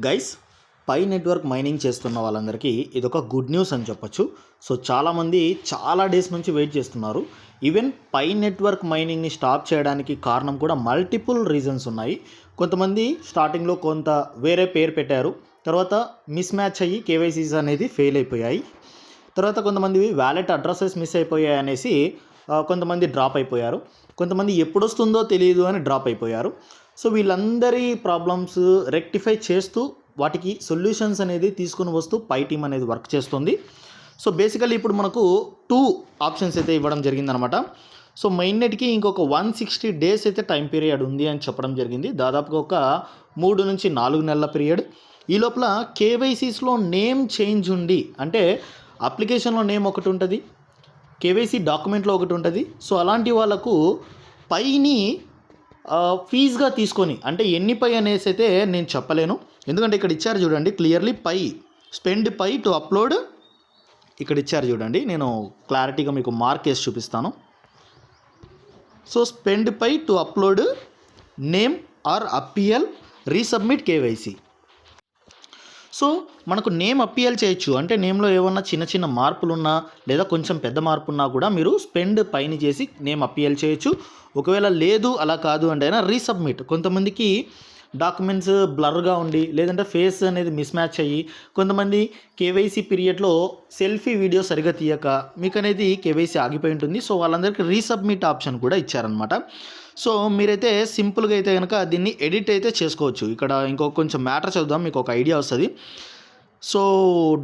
Guys, pi network mining చేస్తున్న వాళ్ళందరికీ ఇదొక గుడ్ న్యూస్ అని చెప్పొచ్చు. సో చాలామంది చాలా డేస్ నుంచి వెయిట్ చేస్తున్నారు. ఈవెన్ పై నెట్వర్క్ మైనింగ్ని స్టాప్ చేయడానికి కారణం కూడా మల్టిపుల్ రీజన్స్ ఉన్నాయి. కొంతమంది స్టార్టింగ్లో కొంత వేరే పేరు పెట్టారు, తర్వాత మిస్ మ్యాచ్ అయ్యి కేవైసీస్ అనేది ఫెయిల్ అయిపోయాయి. తర్వాత కొంతమంది వ్యాలెట్ అడ్రసెస్ మిస్ అయిపోయాయి అనేసి కొంతమంది డ్రాప్ అయిపోయారు. కొంతమంది ఎప్పుడొస్తుందో తెలియదు అని డ్రాప్ అయిపోయారు. సో వీళ్ళందరి ప్రాబ్లమ్స్ రెక్టిఫై చేస్తూ వాటికి సొల్యూషన్స్ అనేది తీసుకుని వస్తూ పై టీమ్ అనేది వర్క్ చేస్తుంది. సో బేసికల్లీ ఇప్పుడు మనకు 2 ఆప్షన్స్ అయితే ఇవ్వడం జరిగిందనమాట. సో మెయిన్నెట్కి ఇంకొక 160 డేస్ అయితే టైం పీరియడ్ ఉంది అని చెప్పడం జరిగింది. దాదాపుగా ఒక 3 నుంచి 4 నెలల పీరియడ్. ఈ లోపల కేవైసీస్లో నేమ్ చేంజ్ ఉండి, అంటే అప్లికేషన్లో నేమ్ ఒకటి ఉంటుంది, కేవైసీ డాక్యుమెంట్లో ఒకటి ఉంటుంది. సో అలాంటి వాళ్ళకు పైని ఫీజుగా తీసుకొని, అంటే ఎన్ని పై అనేసి అయితే నేను చెప్పలేను, ఎందుకంటే ఇక్కడ ఇచ్చారు చూడండి clearly pie, spend pie to upload. ఇక్కడ ఇచ్చారు చూడండి, నేను క్లారిటీగా మీకు మార్క్ వేసి చూపిస్తాను. So spend pie to upload name or appeal resubmit KYC. So మనకు నేమ్ అపియల్ చేయొచ్చు, అంటే నేమ్లో ఏమన్నా చిన్న చిన్న మార్పులు ఉన్నా లేదా కొంచెం పెద్ద మార్పు ఉన్నా కూడా మీరు స్పెండ్ పైన చేసి నేమ్ అపియల్ చేయొచ్చు. ఒకవేళ లేదు అలా కాదు అంటే అయినా రీసబ్మిట్. కొంతమందికి డాక్యుమెంట్స్ బ్లర్గా ఉండి, లేదంటే ఫేస్ అనేది మిస్ మ్యాచ్ అయ్యి, కొంతమంది కేవైసీ పీరియడ్లో సెల్ఫీ వీడియో సరిగా తీయక మీకు అనేది కేవైసీ ఆగిపోయి ఉంటుంది. సో వాళ్ళందరికీ రీసబ్మిట్ ఆప్షన్ కూడా ఇచ్చారనమాట. సో మీరైతే సింపుల్గా అయితే కనుక దీన్ని ఎడిట్ అయితే చేసుకోవచ్చు. ఇక్కడ ఇంకొక కొంచెం మ్యాటర్ చదువుదాం, మీకు ఒక ఐడియా వస్తుంది. So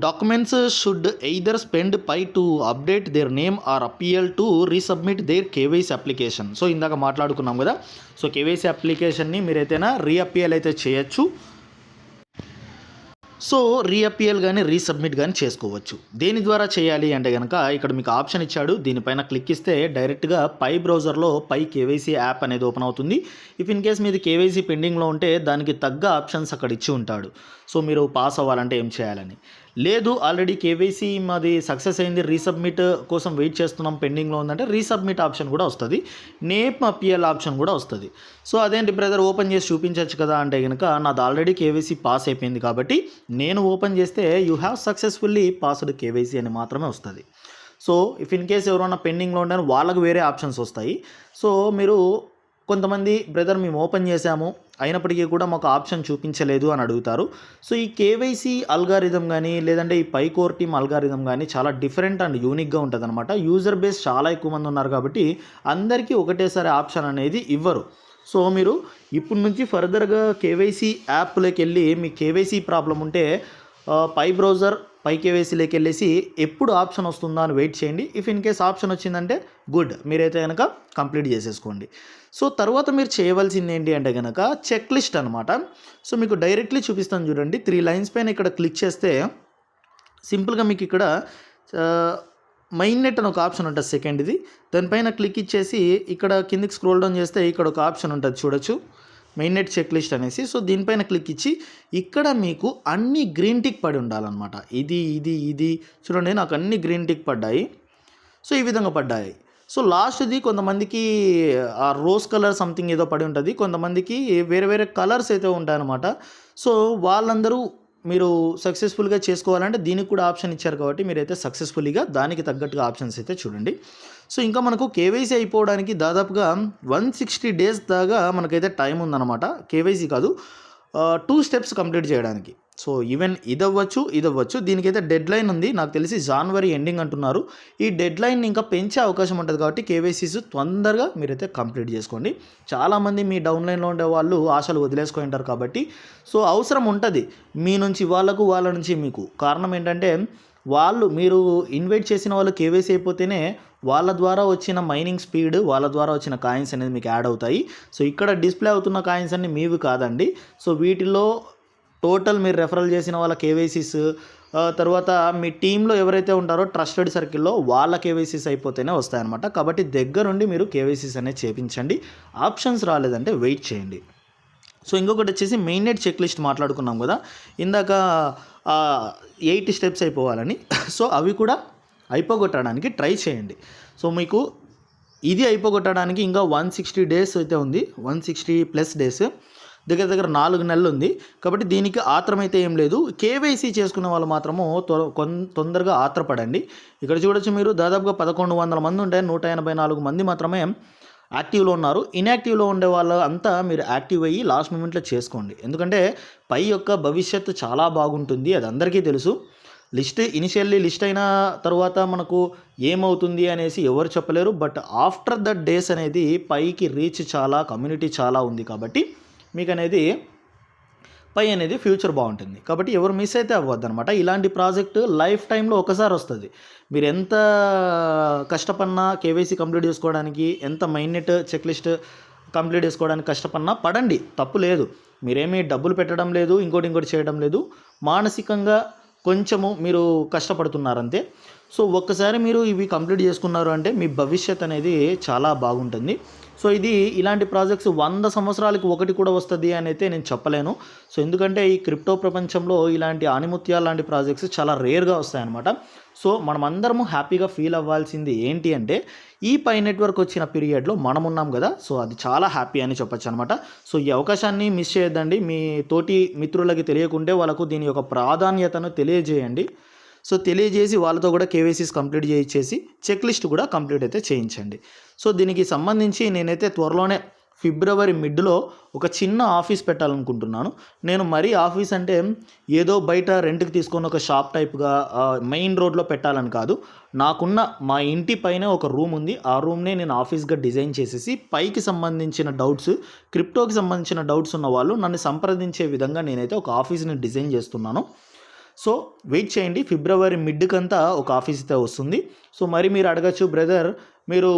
documents should either spend pie to update their name or appeal to resubmit their KYC application. So ఇందాక మాట్లాడుకున్నాం కదా, సో కేవైసీ అప్లికేషన్ని మీరైతేనా రీఅపియల్ అయితే చేయొచ్చు. సో రీఅపియల్ కానీ రీసబ్మిట్ కానీ చేసుకోవచ్చు. దేని ద్వారా చేయాలి అంటే కనుక ఇక్కడ మీకు ఆప్షన్ ఇచ్చాడు, దీనిపైన క్లిక్ ఇస్తే డైరెక్ట్గా పై బ్రౌజర్లో పై కేవైసీ యాప్ అనేది ఓపెన్ అవుతుంది. ఇఫ్ ఇన్ కేస్ మీది కేవైసీ పెండింగ్లో ఉంటే దానికి తగ్గ ఆప్షన్స్ అక్కడ ఇచ్చి ఉంటాడు. సో మీరు పాస్ అవ్వాలంటే ఏం చేయాలని. లేదు ఆల్రెడీ కేవైసీ మాది సక్సెస్ అయింది, రీసబ్మిట్ కోసం వెయిట్ చేస్తున్నాం, పెండింగ్లో ఉందంటే రీసబ్మిట్ ఆప్షన్ కూడా వస్తుంది, నేమ్ అపియల్ ఆప్షన్ కూడా వస్తుంది. సో అదేంటి బ్రదర్ ఓపెన్ చేసి చూపించవచ్చు కదా అంటే కనుక నాది ఆల్రెడీ కేవైసీ పాస్ అయిపోయింది కాబట్టి నేను ఓపెన్ చేస్తే you have successfully passed KYC అని మాత్రమే వస్తుంది. సో ఇఫ్ ఇన్ కేస్ ఎవరైనా పెండింగ్లో ఉంటే వాళ్ళకు వేరే ఆప్షన్స్ వస్తాయి. సో మీరు కొంతమంది బ్రదర్ మేము ఓపెన్ చేసాము అయినప్పటికీ కూడా మాకు ఆప్షన్ చూపించలేదు అని అడుగుతారు. సో ఈ కేవైసీ అల్గారిథం కానీ లేదంటే ఈ పై కోర్ టీమ్ అల్గారిథం కానీ చాలా డిఫరెంట్ అండ్ యూనిక్గా ఉంటుంది అనమాట. యూజర్ బేస్ చాలా ఎక్కువ మంది ఉన్నారు కాబట్టి అందరికీ ఒకటేసారి ఆప్షన్ అనేది ఇవ్వరు. సో మీరు ఇప్పటి నుంచి ఫర్దర్గా కేవైసీ యాప్లోకి వెళ్ళి మీ కేవైసీ ప్రాబ్లం ఉంటే పై బ్రౌజర్ పై కేవైసీలోకి వెళ్ళేసి ఎప్పుడు ఆప్షన్ వస్తుందా అని వెయిట్ చేయండి. ఇఫ్ ఇన్ కేస్ ఆప్షన్ వచ్చిందంటే గుడ్, మీరైతే కనుక కంప్లీట్ చేసేసుకోండి. సో తర్వాత మీరు చేయవలసింది ఏంటి అంటే కనుక చెక్ లిస్ట్ అనమాట. సో మీకు డైరెక్ట్లీ చూపిస్తాను చూడండి, 3 లైన్స్ పైన ఇక్కడ క్లిక్ చేస్తే సింపుల్గా మీకు ఇక్కడ మైన్ నెట్ అని ఒక ఆప్షన్ ఉంటుంది సెకండ్ది, దానిపైన క్లిక్ ఇచ్చేసి ఇక్కడ కిందికి స్క్రోల్ డౌన్ చేస్తే ఇక్కడ ఒక ఆప్షన్ ఉంటుంది చూడొచ్చు, మెయిన్ నెట్ చెక్ లిస్ట్ అనేసి. సో దీనిపైన క్లిక్ ఇచ్చి ఇక్కడ మీకు అన్ని గ్రీన్ టిక్ పడి ఉండాలన్నమాట. ఇది చూడండి, నాకు అన్ని గ్రీన్ టిక్ పడ్డాయి. సో ఈ విధంగా పడ్డాయి. సో లాస్ట్ది కొంతమందికి ఆ రోజ్ కలర్ సంథింగ్ ఏదో పడి ఉంటుంది, కొంతమందికి వేరే వేరే కలర్స్ అయితే ఉంటాయన్నమాట. సో వాళ్ళందరూ మీరు సక్సెస్ఫుల్గా చేసుకోవాలంటే దీనికి కూడా ఆప్షన్ ఇచ్చారు కాబట్టి మీరైతే సక్సెస్ఫుల్గా దానికి తగ్గట్టుగా ఆప్షన్స్ అయితే చూడండి. సో ఇంకా మనకు కేవైసీ అయిపోవడానికి దాదాపుగా 160 డేస్ దాకా మనకైతే టైం ఉందన్నమాట. కేవైసీ కాదు, 2 స్టెప్స్ కంప్లీట్ చేయడానికి. సో ఈవెన్ ఇదవ్వచ్చు. దీనికైతే డెడ్ లైన్ ఉంది, నాకు తెలిసి జనవరి ఎండింగ్ అంటున్నారు. ఈ డెడ్ లైన్ ఇంకా పెంచే అవకాశం ఉంటుంది కాబట్టి కేవైసీస్ తొందరగా మీరైతే కంప్లీట్ చేసుకోండి. చాలామంది మీ డౌన్లైన్లో ఉండే వాళ్ళు ఆశలు వదిలేసుకొని ఉంటారు కాబట్టి సో అవసరం ఉంటుంది మీ నుంచి వాళ్ళకు, వాళ్ళ నుంచి మీకు. కారణం ఏంటంటే మీరు ఇన్వైట్ చేసిన వాళ్ళు కేవైసీ అయిపోతేనే వాళ్ళ ద్వారా వచ్చిన మైనింగ్ స్పీడ్, వాళ్ళ ద్వారా వచ్చిన కాయిన్స్ అనేది మీకు యాడ్ అవుతాయి. సో ఇక్కడ డిస్ప్లే అవుతున్న కాయిన్స్ అన్ని మీవి కాదండి. సో వీటిలో టోటల్ మీరు రెఫరల్ చేసిన వాళ్ళ కేవైసీస్, తర్వాత మీ టీంలో ఎవరైతే ఉంటారో ట్రస్టెడ్ సర్కిల్లో వాళ్ళ కేవైసీస్ అయిపోతేనే వస్తాయన్నమాట. కాబట్టి దగ్గరుండి మీరు కేవైసీస్ అనేది చేయించండి. ఆప్షన్స్ రాలేదంటే వెయిట్ చేయండి. సో ఇంకొకటి వచ్చేసి మెయిన్ నెట్ చెక్ లిస్ట్ మాట్లాడుకున్నాం కదా ఇందాక, 8 స్టెప్స్ అయిపోవాలని. సో అవి కూడా అయిపోగొట్టడానికి ట్రై చేయండి. సో మీకు ఇది అయిపోగొట్టడానికి ఇంకా 160 డేస్ అయితే ఉంది, 160+ డేస్. దగ్గర దగ్గర 4 నెలలు ఉంది. కాబట్టి దీనికి ఆత్రం అయితే ఏం లేదు. కేవైసీ చేసుకునే వాళ్ళు మాత్రము తొందరగా ఆత్రపడండి. ఇక్కడ చూడొచ్చు మీరు దాదాపుగా 1100 మంది ఉంటే 184 మంది మాత్రమే యాక్టివ్లో ఉన్నారు. ఇన్యాక్టివ్లో ఉండే వాళ్ళు అంతా మీరు యాక్టివ్ అయ్యి లాస్ట్ మూమెంట్లో చేసుకోండి. ఎందుకంటే పై యొక్క భవిష్యత్తు చాలా బాగుంటుంది, అది అందరికీ తెలుసు. ఇనిషియల్లీ లిస్ట్ అయిన తర్వాత మనకు ఏమవుతుంది అనేసి ఎవరు చెప్పలేరు. బట్ ఆఫ్టర్ దట్ డేస్ అనేది పైకి రీచ్ చాలా, కమ్యూనిటీ చాలా ఉంది. కాబట్టి మీకు అనేది పై అనేది ఫ్యూచర్ బాగుంటుంది. కాబట్టి ఎవరు మిస్ అయితే అవ్వద్దనమాట. ఇలాంటి ప్రాజెక్టు లైఫ్ టైంలో ఒకసారి వస్తుంది. మీరు ఎంత కష్టపడినా కేవైసీ కంప్లీట్ చేసుకోవడానికి, ఎంత మైన్యూట్ చెక్ లిస్ట్ కంప్లీట్ చేసుకోవడానికి కష్టపడినా పడండి, తప్పు లేదు. మీరేమీ డబ్బులు పెట్టడం లేదు, ఇంకోటి చేయడం లేదు. మానసికంగా కొంచెము మీరు కష్టపడుతున్నారంతే. సో ఒక్కసారి మీరు ఇవి కంప్లీట్ చేసుకున్నారు అంటే మీ భవిష్యత్ అనేది చాలా బాగుంటుంది. సో ఇలాంటి ప్రాజెక్ట్స్ 100 సంవత్సరాలకి ఒకటి కూడా వస్తుంది అని అయితే నేను చెప్పలేను. సో ఎందుకంటే ఈ క్రిప్టో ప్రపంచంలో ఇలాంటి ఆణిముత్యాలు లాంటి ప్రాజెక్ట్స్ చాలా రేర్గా వస్తాయన్నమాట. సో మనం అందరము హ్యాపీగా ఫీల్ అవ్వాల్సింది ఏంటి అంటే ఈ పై నెట్వర్క్ వచ్చిన పీరియడ్లో మనం ఉన్నాం కదా. సో అది చాలా హ్యాపీ అని చెప్పొచ్చు అనమాట. సో ఈ అవకాశాన్ని మిస్ చేయొద్దండి. మీ తోటి మిత్రులకి తెలియకుంటే వాళ్ళకు దీని యొక్క ప్రాధాన్యతను తెలియజేయండి. సో తెలియజేసి వాళ్ళతో కూడా కేవైసీస్ కంప్లీట్ చేయించేసి చెక్ లిస్ట్ కూడా కంప్లీట్ అయితే చేయించండి. సో దీనికి సంబంధించి నేనైతే త్వరలోనే ఫిబ్రవరి మిడ్లో ఒక చిన్న ఆఫీస్ పెట్టాలనుకుంటున్నాను. నేను మరీ ఆఫీస్ అంటే ఏదో బయట రెంట్కి తీసుకొని ఒక షాప్ టైప్గా మెయిన్ రోడ్లో పెట్టాలని కాదు. నాకున్న మా ఇంటి పైన ఒక రూమ్ ఉంది. ఆ రూమ్నే నేను ఆఫీస్గా డిజైన్ చేసేసి పైకి సంబంధించిన డౌట్స్, క్రిప్టోకి సంబంధించిన డౌట్స్ ఉన్న వాళ్ళు నన్ను సంప్రదించే విధంగా నేనైతే ఒక ఆఫీస్ని డిజైన్ చేస్తున్నాను. సో వెయిట్ చేయండి, ఫిబ్రవరి మిడ్కంతా ఒక ఆఫీస్ అయితే వస్తుంది. సో మరి మీరు అడగచ్చు, బ్రదర్ మీరు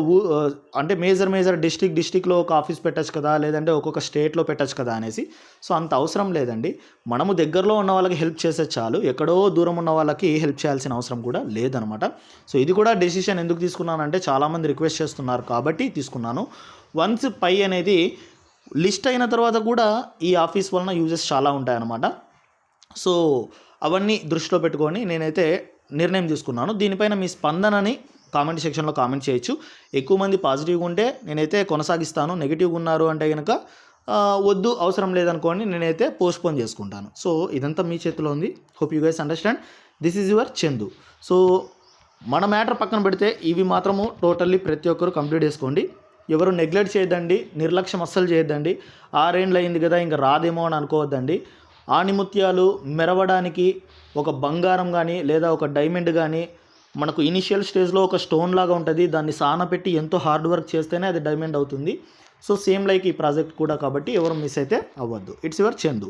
అంటే మేజర్ డిస్టిక్లో ఒక ఆఫీస్ పెట్టచ్చు కదా, లేదంటే ఒక్కొక్క స్టేట్లో పెట్టచ్చు కదా అనేసి. సో అంత అవసరం లేదండి. మనము దగ్గరలో ఉన్న వాళ్ళకి హెల్ప్ చేసే చాలు, ఎక్కడో దూరం ఉన్న వాళ్ళకి హెల్ప్ చేయాల్సిన అవసరం కూడా లేదనమాట. సో ఇది కూడా డెసిషన్ ఎందుకు తీసుకున్నానంటే చాలామంది రిక్వెస్ట్ చేస్తున్నారు కాబట్టి తీసుకున్నాను. వన్స్ పై అనేది లిస్ట్ అయిన తర్వాత కూడా ఈ ఆఫీస్ వలన యూజెస్ చాలా ఉంటాయన్నమాట. సో అవన్నీ దృష్టిలో పెట్టుకొని నేనైతే నిర్ణయం తీసుకున్నాను. దీనిపైన మీ స్పందనని కామెంట్ సెక్షన్లో కామెంట్ చేయొచ్చు. ఎక్కువ మంది పాజిటివ్గా ఉంటే నేనైతే కొనసాగిస్తాను, నెగిటివ్గా ఉన్నారు అంటే కనుక వద్దు అవసరం లేదనుకోండి నేనైతే పోస్ట్పోన్ చేసుకుంటాను. సో ఇదంతా మీ చేతిలో ఉంది. Hope you guys understand. This is your Chandu. So మన మ్యాటర్ పక్కన పెడితే ఇవి మాత్రము టోటల్లీ ప్రతి ఒక్కరు కంప్లీట్ చేసుకోండి. ఎవరు నెగ్లెక్ట్ చేయొద్దండి, నిర్లక్ష్యం అస్సలు చేయొద్దండి. 6 ఏళ్ళు అయింది కదా ఇంకా రాదేమో అని అనుకోవద్దండి. ఆణిముత్యాలు మెరవడానికి ఒక బంగారం కానీ లేదా ఒక డైమండ్ కానీ మనకు ఇనిషియల్ స్టేజ్లో ఒక స్టోన్ లాగా ఉంటుంది. దాన్ని సానపెట్టి ఎంతో హార్డ్ వర్క్ చేస్తేనే అది డైమండ్ అవుతుంది. సో సేమ్ లైక్ ఈ ప్రాజెక్ట్ కూడా. కాబట్టి ఎవరు మిస్ అయితే అవ్వద్దు. It's your Chandu.